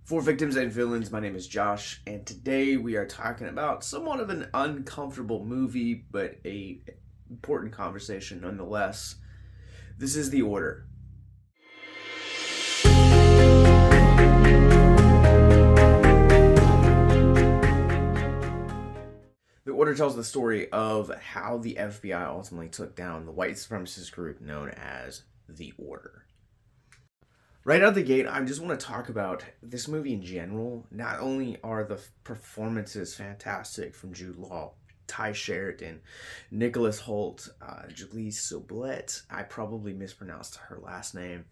For Victims and Villains, my name is Josh, and today we are talking about somewhat of an uncomfortable movie, but a important conversation nonetheless. This is The Order. The Order tells the story of how the FBI ultimately took down the white supremacist group known as The Order. Right out the gate, I just want to talk about this movie in general. Not only are the performances fantastic from Jude Law, Tye Sheridan, Hoult, Jurnee Smollett. I probably mispronounced her last name,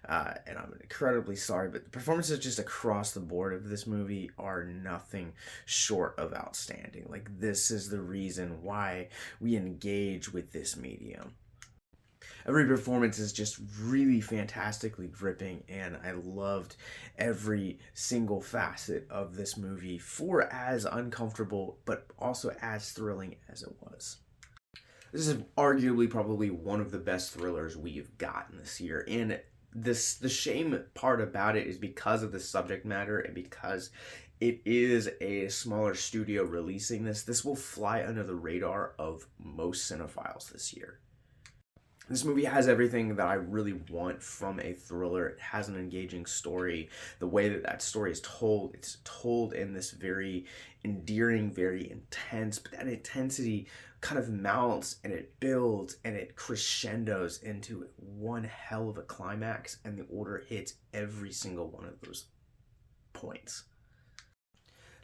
and I'm incredibly sorry, but the performances just across the board of this movie are nothing short of outstanding. Like, this is the reason why we engage with this medium. Every performance is just really fantastically gripping, and I loved every single facet of this movie for as uncomfortable but also as thrilling as it was. This is arguably probably one of the best thrillers we've gotten this year, and the shame part about it is because of the subject matter and because it is a smaller studio releasing this will fly under the radar of most cinephiles this year. This movie has everything that I really want from a thriller. It has an engaging story. The way that story is told, it's told in this very endearing, very intense, but that intensity kind of mounts and it builds and it crescendos into one hell of a climax, and The Order hits every single one of those points.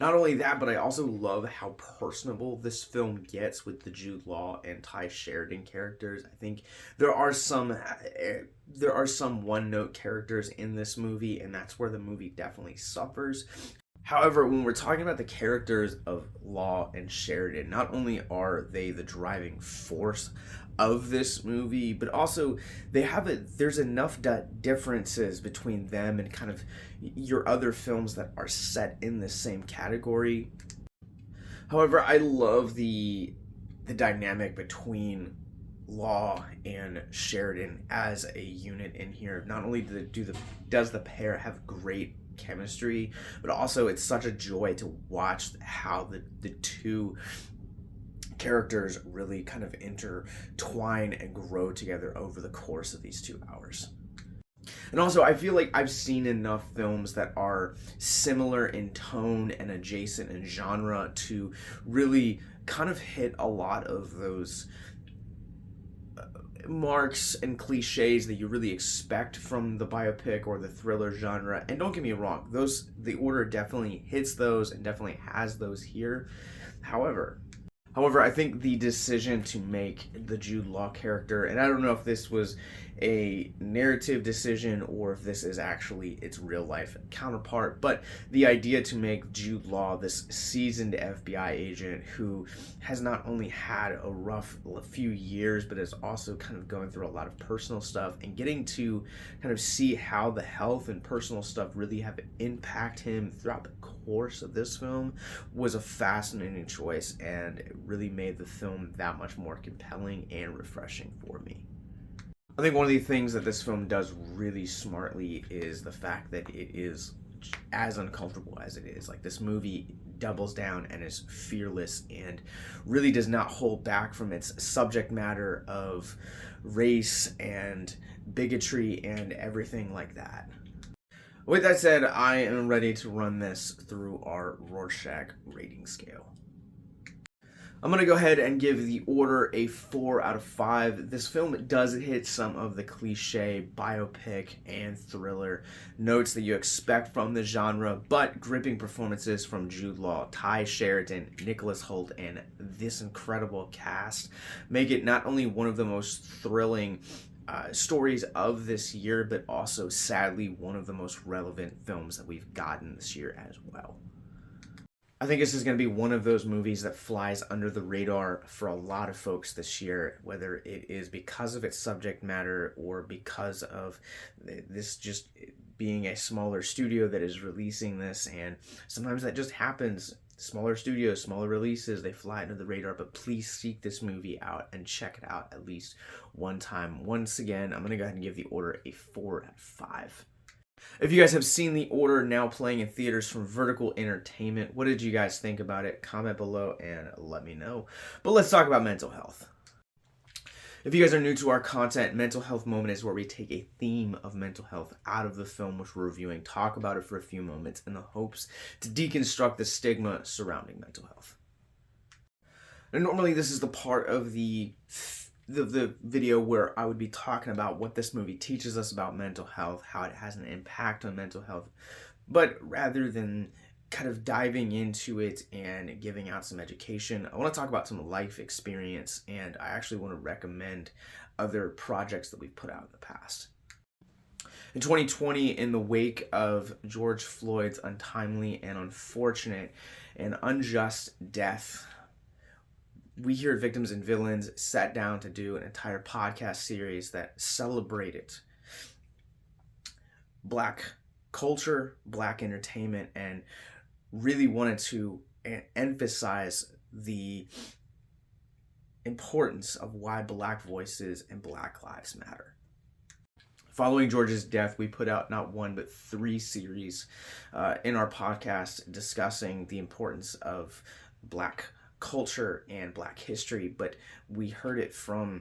Not only that, but I also love how personable this film gets with the Jude Law and Tye Sheridan characters. I think there are some one-note characters in this movie, and that's where the movie definitely suffers. However, when we're talking about the characters of Law and Sheridan, not only are they the driving force of this movie, but also there's enough differences between them and kind of your other films that are set in the same category. However, I love the dynamic between Law and Sheridan as a unit in here. Not only does the pair have great chemistry, but also it's such a joy to watch how the two characters really kind of intertwine and grow together over the course of these 2 hours. And also, I feel like I've seen enough films that are similar in tone and adjacent in genre to really kind of hit a lot of those marks and cliches that you really expect from the biopic or the thriller genre. And don't get me wrong, The Order definitely hits those and definitely has those here. However, I think the decision to make the Jude Law character, and I don't know if this was a narrative decision or if this is actually its real life counterpart, but the idea to make Jude Law this seasoned FBI agent who has not only had a rough few years, but is also kind of going through a lot of personal stuff, and getting to kind of see how the health and personal stuff really have impacted him throughout the course of this film was a fascinating choice, and it really made the film that much more compelling and refreshing for me. I think one of the things that this film does really smartly is the fact that it is as uncomfortable as it is. Like, this movie doubles down and is fearless and really does not hold back from its subject matter of race and bigotry and everything like that. With that said, I am ready to run this through our Rorschach rating scale. I'm going to go ahead and give The Order a 4 out of 5. This film does hit some of the cliche biopic and thriller notes that you expect from the genre, but gripping performances from Jude Law, Tye Sheridan, Hoult, and this incredible cast make it not only one of the most thrilling stories of this year, but also, sadly, one of the most relevant films that we've gotten this year as well. I think this is going to be one of those movies that flies under the radar for a lot of folks this year, whether it is because of its subject matter or because of this just being a smaller studio that is releasing this. And sometimes that just happens. Smaller studios, smaller releases, they fly under the radar, but please seek this movie out and check it out at least one time. Once again, I'm going to go ahead and give The Order a 4 out of 5. If you guys have seen The Order, now playing in theaters from Vertical Entertainment, what did you guys think about it? Comment below and let me know. But let's talk about mental health. If you guys are new to our content, Mental Health Moment is where we take a theme of mental health out of the film which we're reviewing, talk about it for a few moments in the hopes to deconstruct the stigma surrounding mental health. And normally this is the part of the video where I would be talking about what this movie teaches us about mental health, how it has an impact on mental health, but rather than kind of diving into it and giving out some education, I want to talk about some life experience, and I actually want to recommend other projects that we've put out in the past. In 2020, in the wake of George Floyd's untimely and unfortunate and unjust death, we here at Victims and Villains sat down to do an entire podcast series that celebrated Black culture, Black entertainment, and really wanted to emphasize the importance of why Black voices and Black lives matter. Following George's death, we put out not one but 3 series in our podcast discussing the importance of Black culture and Black history, but we heard it from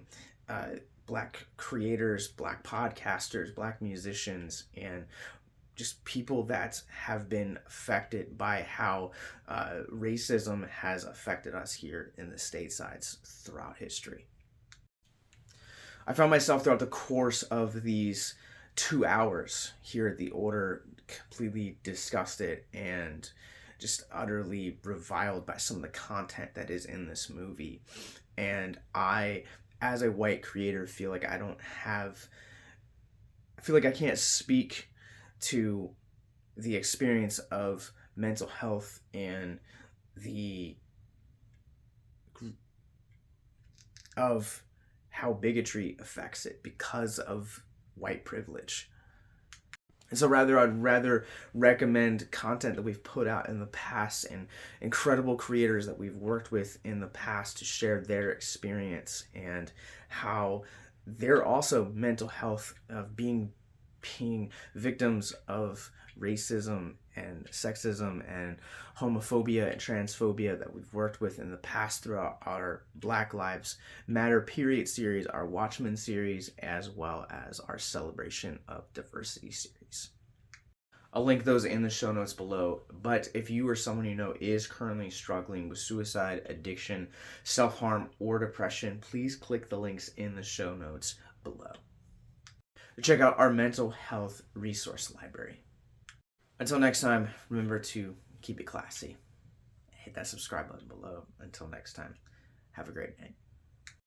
Black creators, Black podcasters, Black musicians, and just people that have been affected by how racism has affected us here in the statesides throughout history. I found myself throughout the course of these 2 hours here at The Order completely disgusted and just utterly reviled by some of the content that is in this movie. And I, as a white creator, feel like I can't speak to the experience of mental health and of how bigotry affects it because of white privilege. And so I'd rather recommend content that we've put out in the past and incredible creators that we've worked with in the past to share their experience and how they're also mental health of being victims of racism and sexism and homophobia and transphobia that we've worked with in the past throughout our Black Lives Matter period series, our Watchmen series, as well as our Celebration of Diversity series. I'll link those in the show notes below, but if you or someone you know is currently struggling with suicide, addiction, self-harm, or depression, please click the links in the show notes below. Check out our mental health resource library. Until next time, remember to keep it classy. Hit that subscribe button below. Until next time, have a great night.